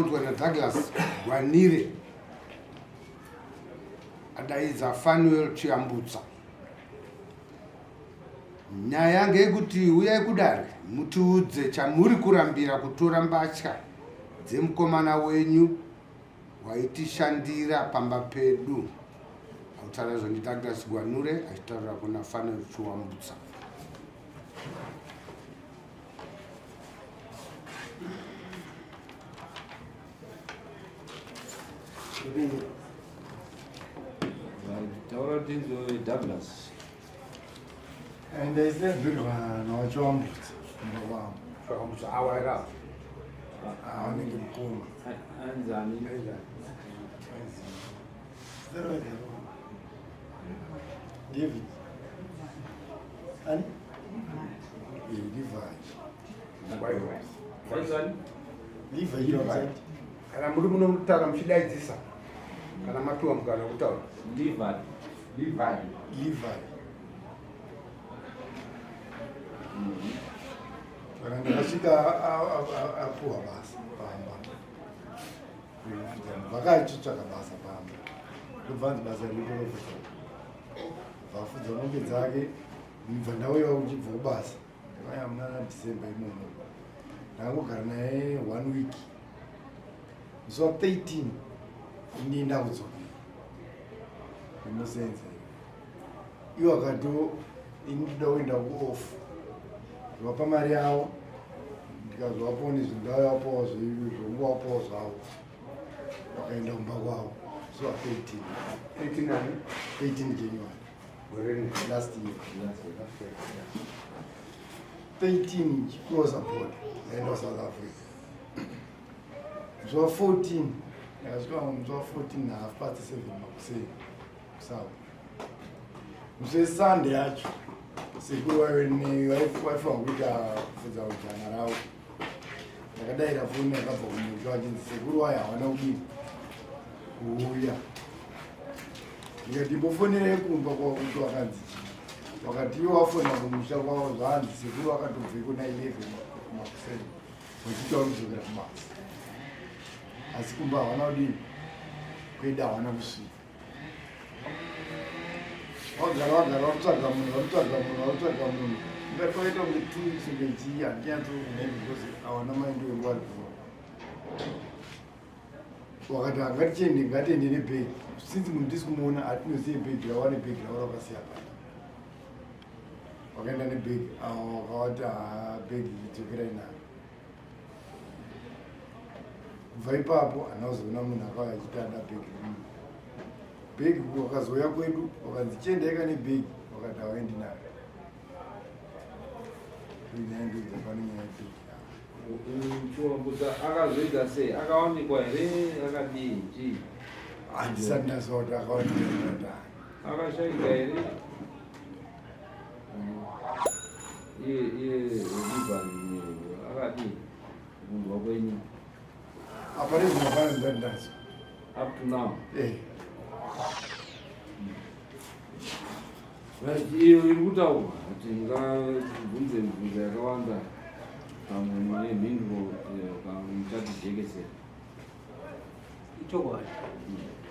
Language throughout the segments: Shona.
akaunzwa naDouglas Gwanire adaidza Fanuel Chiyambutsa. Nyaya ngeyekuti uyai kudare mutiudze chamuri kurambira kutora mbatya dzemukomana wenyu waitishandira pamba pedu. Autaura izvo ndiDouglas Gwanure achitaurira kuna Fanuel Chiyambutsa. Douglas. And there's that big one, no jump. Chiyambutsa awaira. I need to come. And Zani. David. And Levi. Levi, you know, Kana muri munomutaura muchidaidzisa kana mapiwa mugana kutaura Levi. Ndakasvika apuwa basa pamba. Vakachitsvaka basa pamba. Ndobvanzi basa rinoprofesa. Vafudza mombe dzake ndibva ndauyawo uchibva kubasa. Ndakauya muna December imomo. Ndakangogara naye 1 week. Musi wa 13 indienda kudzokera. Ndinosenza. Iwo akato indida kuenda kuoff. Vapa mari yavo ndikazovaponi zvindavapawo zvongovapawo zvavo vakaenda kumba kwavo so 18 January last year 13 chicrosa board aenda South Africa. Musi wa 14 ndakasvika musi wa 14 na 7:30 makuseni kuSouth. Musi weSunday yacho sekuru waifanwa kuita kufudza ujana ravo. Ndakadaira foni yakabva kumusha vachinzi sekuru wayo hawana kudini kuuya. Ndikati mbofonera kumba kwavo kuti wakanzi wakati iwo wafona kumusha kwavo zvanzi sekuru wakatobve kuna 11 makuseni vachiti vakudzokera kubasa. Asi kumba hawana kudini kweda hawana kusvika. Wagara watsvaga munhu ngatoita kuti 2 weeks ngechiya ndiyanzounae because hawana maindo wengu ari kuva. Wakati ngatichende ngatiende nebhegi since munhu ndisi kumuona hatinozive bhegi rawane bhegi ravo rakasiya pano. Wakaenda nebhegi wakavati bhegi idzokerai nayo. Kubva ipapo hana kuzoona munhu akauya achiti ada bhegi rimwe. Bhegi wakazouya kwedu wakanzi chiendaika nebhegi wakati hawaendi nayo. Inyanduza pane nyaya yebhegi. Chiyambutsa akazoita sei? Akawanikwa here akadii chii? Handisati ndaziva kuti akawanikwa ndani. Akashaika here? Iye Levi akadii munhu wakwenyu? Apane zvinofana ndani ndazo. Up to now. Iyo iri kutaurwa kuti ngabvunze yakawanda pamwe nemhinduro kamuchati jekesera. Ichokwadi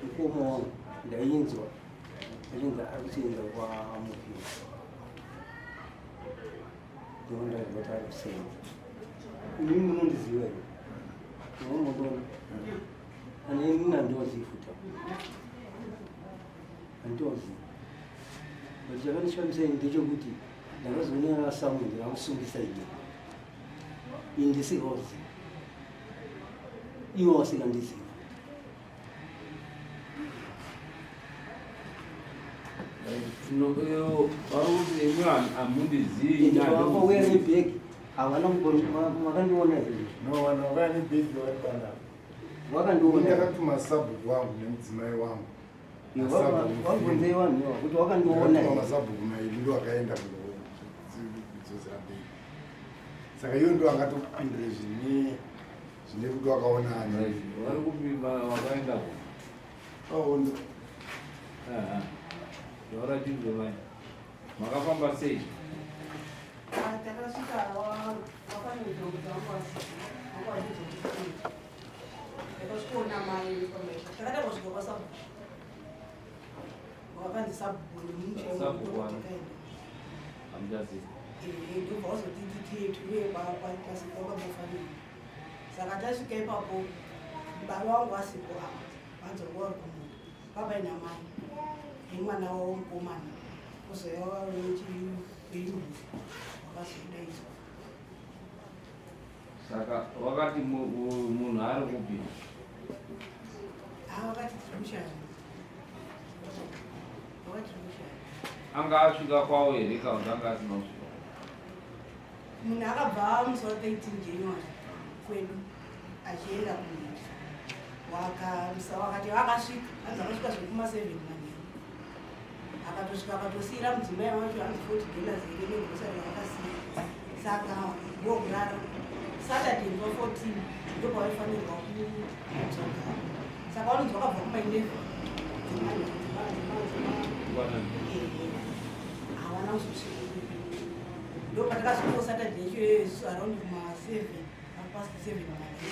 mukoma wangu ndainzwa achinzi ari kusenza kwaMufisi. Ndondazva kuti ari kusenza. Inini munondiziva here. Nomubona. Inini handiozivi futa. Handiozivi. Chakandishamisai ndechekuti ndakazoona Samuel ndakamusungisa ine ndisirozi iwo wasikandiziva. Varikuti imwe hamundizivi vakauya nebhegi havana makandiona here. No, vanhu vakauya nebhegi vaipanda. Vakandiona. Ndakatuma sabhuku wangu nemudzimai wangu. Wabvunzei vanhu kuti wakandiona here. Masabhuku mairi ndo akaenda kudzosera bhegi. Saka iyo ndo akatopindure zvine kuti wakaona hani. vari kupima wakaenda Aondo. Yaurachidze mai makafamba sei? Takasvika wakanidza kuti because kuna my information. Takata was go sub. Wakati sub Sub I'm just ndio bozo TTT tuwe kwa kasi kwa mafani. Sakata shike papo baba wangu asipo hapa. Anza kuwa baba ina mali. Ni mwana wao mkomani. Kosa yao wengi biyu. Wakati ndio saka wakati munhu ari kupi wakati Dzemushandi anga asvika kwawo here kana kuti anga asina kusvika munhu akabva musi wa 13 January kwedu achienda kumusha wakati vakasvika anzi akasvika zvekuma 7 manheru akatosvika akatosiyira mudzimai wacho anzi $40 here negosari yakasiya saka ndokurara Saturday ndo 14 ndo pawaifanirwa kudzoka saka vanonzi vakabva kuma 11 havana kuzosvika ndo patakasvikawo Saturday icho around kuma 7 past 7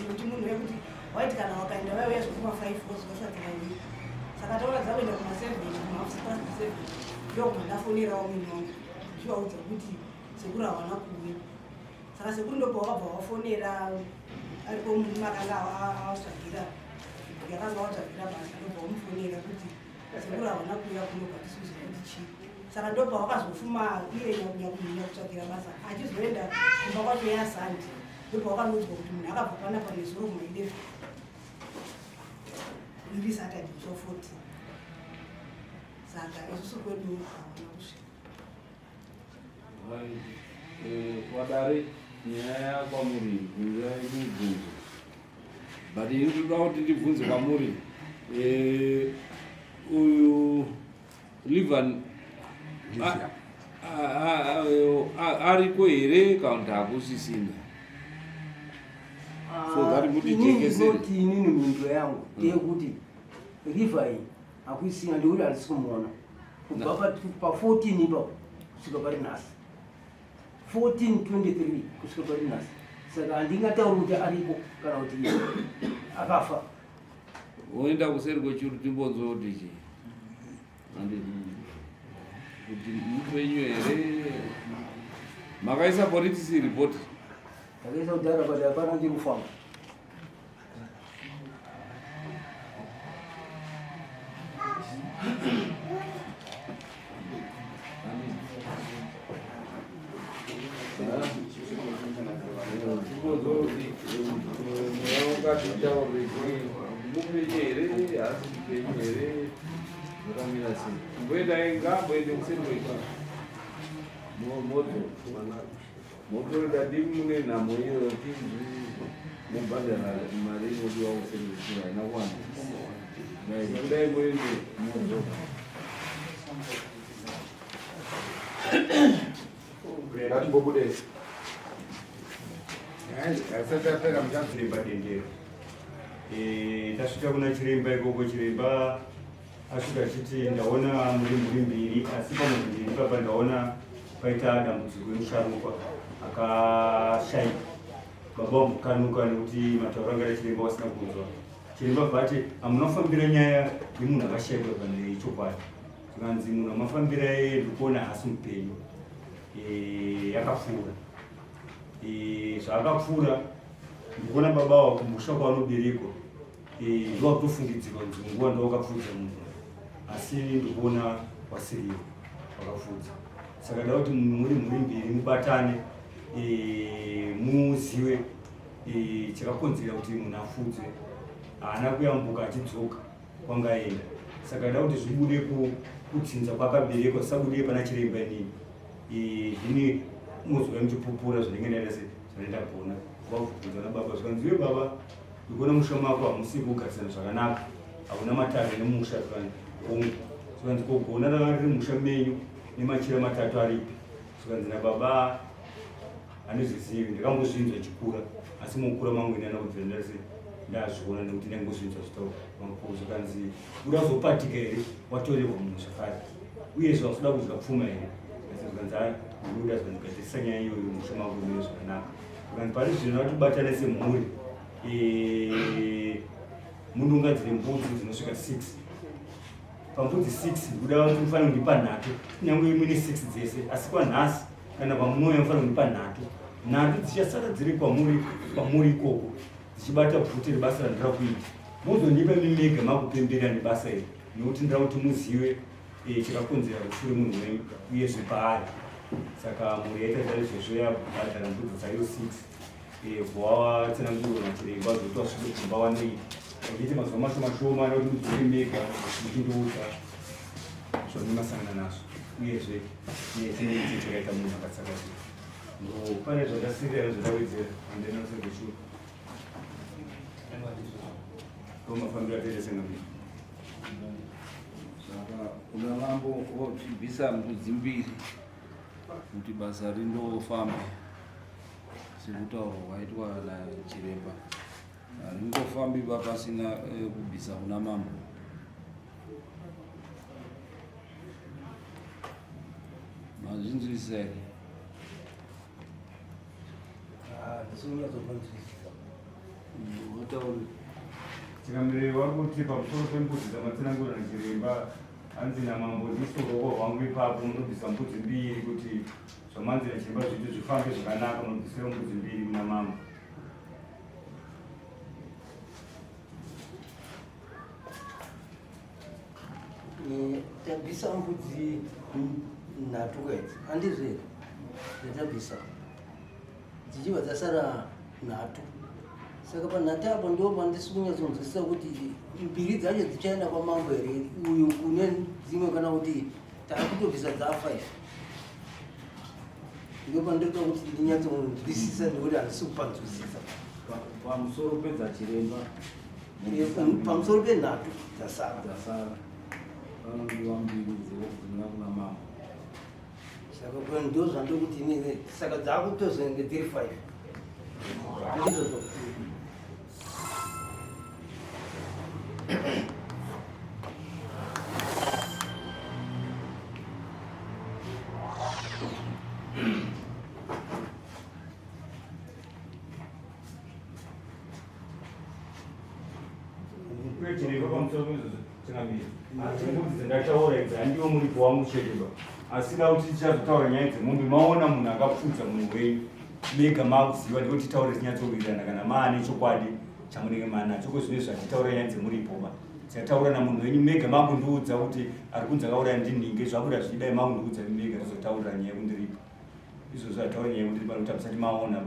nokuti munhu wekuti waiti kana wakaenda vaiuya zvekuma 5 wozvikasvika kaini saka taonadza kuenda kuma 7 kuma past 7 ndokuma ndafonerawo munhu wangu ndichivaudza kuti sekuru havana kuuya saka sekuru ndopa wakabva wafonera aripo munhu makanga awatsvagira yakanga watsvagira basa ndobva wamufonera kuti sekuru havana kuuya kunobva tisuzi kuti chii saka ndopa wakazofuma iye nyakunyanya kutsvagira basa achizoenda kumba kwacho yasandi ndopa wakanodzwa kuti munhu akabva panapa nezuro kuma 11 iri Saturday so 14 saka isusu kwedu havana kusvika wadare nyaya kwamuri mubvunzo but ini toda kuti ndibvunze kwamuri uyu Livan ariko here kana kuti hakusisina so that kuti inini mhinduro yangu ndeyekuti River iyi hakusisina ndekuti handisi kumuona kubva pa14 ipapo kusvika pari nhasi 1423 kusvika pari nhasi saka handingatauri kuti aripo kana kuti akafa woenda kuseri kwechiri timbonzoti chi kuti mupenyu here makaisa politisi report takaisa kuti arapati hapana ndiri kufamba motoreda dimune nhamo iyo tinzi mubhadhara mari inodiwa kuservisira haina kuwanda kudai muende mozo ngatimbobude asati apera muchazviremba dendero tasvika kuna chiremba ikoko chiremba asvika achiti ndaona muri mhuri mbiri asi pamwe mbiri papa ndaona paita dambudziko remusharukwa akashaika baba vamukanuka nekuti matauro anga chiremba wasina kunzwa chiremba bvati hamunafambira nyaya yemunhu akashaikwa panzvimbo yechokwadi tikanzi munhu amafambira ndikuona hasi mupenyu yakapfuura zvaakapfuura ndikuona baba wakumusha kwaanoberekwa ndowakutofungidzirwa kuti munguva ndawakapfudza munhu asi ndikuona wasiriwo wakapfudza saka da kuti muri mhuri mbiri mubatane muzive chakakonzera kuti munhu afudzwe haana kuyambuka achidzoka kwangaenda saka da kuti zvibude kutsinza kwakaberekwa sabude pana chiremba inini zvini muzwa muchipupura zvinenge ndaita zvanenda kuona wabvunza nababa zvikanziwe baba ndikuona musha mako hamusi kugarisana zvakanaka hauna matare nemusha zvikanzi kogona ranga riri musha menyu nemachira matatu aripi zvikanzi nababa handizvizivi ndakambozvinzwa chikura asi mukura mangu inana kubvira ndase ndazviona nekuti ndangozvinzwa zvitaura makuru zvikanzi uda kuzopatika here watorerwa munhu zvakare uyezve wasuda kudya pfuma here zvikanzi uda zvandigatisa nyaya iyoyo musha mako mene zvakanaka zvikanzi pari zvino vatibatana semhuri munongadzire mbudzi dzinosvika 6 pambudzi 6 kuda kuti mufanira kundipa 3 kunyange imwe ne 6 dzese asi kwanhasi kana pamunoya mufanira kundipa 3 dzichasara dziri kwamuri ikoko dzichibata bvute rebasa randira kuita muzondipa mimega makupembera nebasa iri nekuti ndira kuti muzive chakakonzera kushure munhu wenyu uyezve paari saka mhuri yaita chaizvozvo yabhadhara mbudzi dzayo 6 vawatsanangurwa nachiremba zvoitwa svike kumba 18 achiti mazuva mashoma nekuti mudzire mega muchindoudza zvamumasangana nazvo uyezve chinei chakaita munhu akatsakatika pane zvakasiyana zvadawedzera andenosezveshuwa mafambiro atete sengamiri saka unalambo wachibvisa mbudzi mbiri kuti basa rindofamba sekutaurwa kwaitwa nachiremba haringofambi pasina kubvisa kuna mambo. Mazvinzwisisa here? Watauri Chikamire wakuti pamusoro pembudzi dzamatsanangurwa nachiremba hanzi namambo ndiso ruoko rwangu ipapo munobvisa mbudzi mbiri kuti zvamanzi nachiremba zviite zvifambe zvakanaka munobvisira mbudzi mbiri kuna mambo. Tabvisa mbudzi 3 kwedzi handizve zvatabvisa dzichibva dzasara 3 saka pa3 apo ndo pandisi kunyatsonzwisisa kuti mbiri dzacho dzichaenda kwamambo here uyu kune dzimwe kana kuti tari kutobvisa dza5 ndo pandoita kuti ndinyatsonzwisisa nekuti handisi kupanzwisisa pamusoro pedzachiremba pamusoro pe3 dzasara vanodiwa mbiri dzekudzimira kuna mambo. Saka kwa ndo zvandokuti inini saka dzakutozenge 35 ndizvo mbudzi dzandataura idzi handiwo muripo wangu chedeba asina kuti tichazotaura nyaya dzemombe maona munhu akapfudza munhu wenyu mega makuziva ndiko titaure tinyatsowirirana kana maane chokwadi chamunenge maanacho ko zvine zvatitaura nyaya dzemuripoba tichataura namunhu wenyu mega makundiudza kuti ari kunzi akauraya ndinhinge zvabuda zvichidai makundiudza mega tizotaurira nyaya yekundiripa izvozvo ataura nyaya yekundiripa nokuti hamusati maona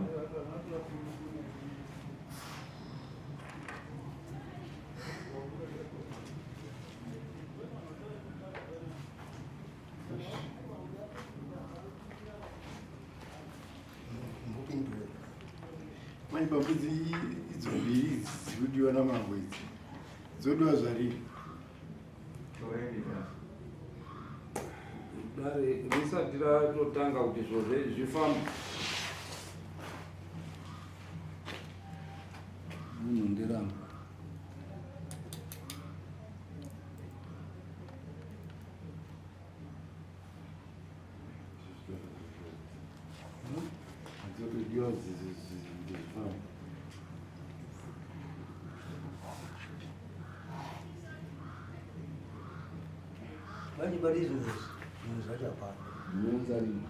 mbudzi idzo mbiri dzikudiwa namambo idzi dzodiwa zvarii Dare risati ratotanga kuti zvozvo zvifambe munhu ndiramba dzodiwa vachibari zvinhu zvachapana muenzarima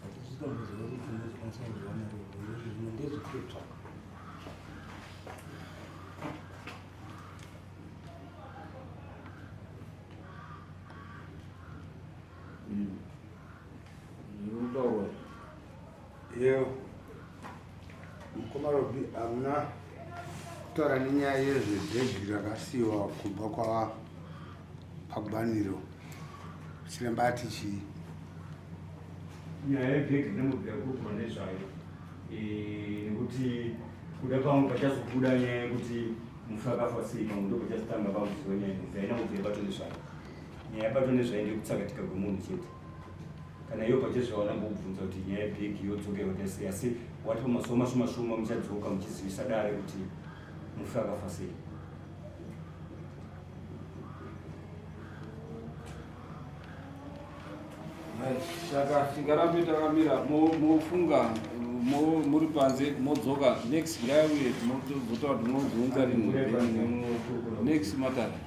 atichitomboziva kuti zvinhu zvimwe ndezvekutsva zvinotaurwa iyo mukoma robi hamuna kutaura nenyaya yezvebhegi rakasiyiwa kubva kwa pagwaniro chiremba ati chii nyaya yebhegi ndinobvira kurukura nezvayo nekuti kuda pamwe pachazobuda nyaya yekuti mufu akafa sei pamwe ndo pachazotanga pamuziva nyaya idzi haina kubvira bato nezvayo nyaya yabato nezvayo ndekutsakatika kwemunhu chete kana iyo pachezvaona mbobvunza kuti nyaya yebhegi yodzokerwa tasei asi wati pamazuva mashoma muchadzoka muchizivisa dare kuti mufu akafa sei. saka tingarambe takamira mofunga muri panze modzoka next ngaiuye tinozotaura kuti munozunza rinhu next matara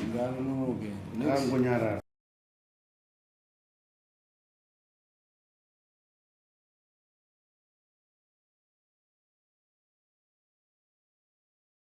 nganonoke Nganyarara.